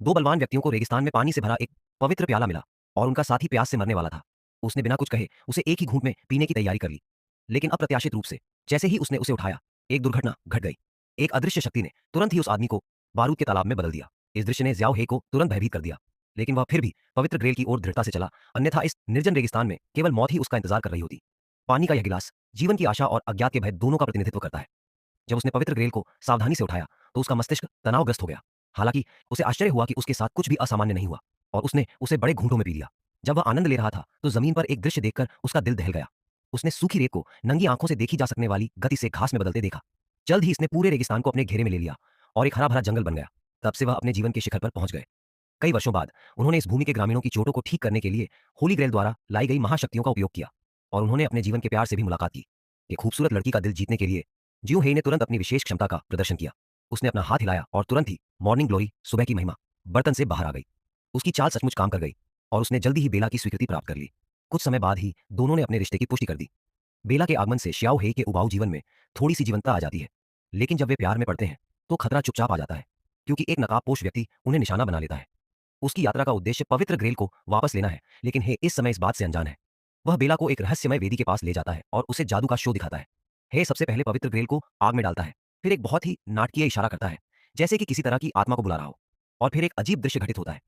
दो बलवान व्यक्तियों को रेगिस्तान में पानी से भरा एक पवित्र प्याला मिला और उनका साथी प्यास से मरने वाला था। उसने बिना कुछ कहे उसे एक ही घूंट में पीने की तैयारी कर ली। लेकिन अप्रत्याशित रूप से जैसे ही उसने उसे उठाया, एक दुर्घटना घट गई। एक अदृश्य शक्ति ने तुरंत ही उस आदमी को बारूद के तालाब में बदल दिया। इस दृश्य ने ज़्याओ हे को तुरंत भयभीत कर दिया, लेकिन वह फिर भी पवित्र ग्रेल की ओर दृढ़ता से चला, अन्यथा इस निर्जन रेगिस्तान में केवल मौत ही उसका इंतजार कर रही होती। पानी का यह गिलास जीवन की आशा और अज्ञात के भय दोनों का प्रतिनिधित्व करता है। जब उसने पवित्र ग्रेल को सावधानी से उठाया, तो उसका मस्तिष्क तनावग्रस्त हो गया। हालांकि उसे आश्चर्य हुआ कि उसके साथ कुछ भी असामान्य नहीं हुआ, और उसने उसे बड़े घूंटों में पी लिया। जब वह आनंद ले रहा था, तो जमीन पर एक दृश्य देखकर उसका दिल दहल गया। उसने सूखी रेत को नंगी आंखों से देखी जा सकने वाली गति से घास में बदलते देखा। जल्द ही इसने पूरे रेगिस्तान को अपने घेरे में ले लिया और एक हरा भरा जंगल बन गया। तब से वह अपने जीवन के शिखर पर पहुंच गए। कई वर्षों बाद उन्होंने इस भूमि के ग्रामीणों की चोटों को ठीक करने के लिए होली ग्रेल द्वारा लाई गई महाशक्तियों का उपयोग किया, और उन्होंने अपने जीवन के प्यार से भी मुलाकात की। एक खूबसूरत लड़की का दिल जीतने के लिए जियो हेई ने तुरंत अपनी विशेष क्षमता का प्रदर्शन किया। उसने अपना हाथ हिलाया और तुरंत ही मॉर्निंग ग्लोरी, सुबह की महिमा, बर्तन से बाहर आ गई। उसकी चाल सचमुच काम कर गई और उसने जल्दी ही बेला की स्वीकृति प्राप्त कर ली। कुछ समय बाद ही दोनों ने अपने रिश्ते की पुष्टि कर दी। बेला के आगमन से श्याओ हेई के उबाऊ जीवन में थोड़ी सी जीवंतता आ जाती है, लेकिन जब वे प्यार में पड़ते हैं तो खतरा चुपचाप आ जाता है, क्योंकि एक नकाबपोश व्यक्ति उन्हें निशाना बना लेता है। उसकी यात्रा का उद्देश्य पवित्र ग्रेल को वापस लेना है, लेकिन हे इस समय इस बात से अनजान है। वह बेला को एक रहस्यमय वेदी के पास ले जाता है और उसे जादू का शो दिखाता है। हे सबसे पहले पवित्र ग्रेल को आग में डालता है, फिर एक बहुत ही नाटकीय इशारा करता है, जैसे कि किसी तरह की आत्मा को बुला रहा हो, और फिर एक अजीब दृश्य घटित होता है।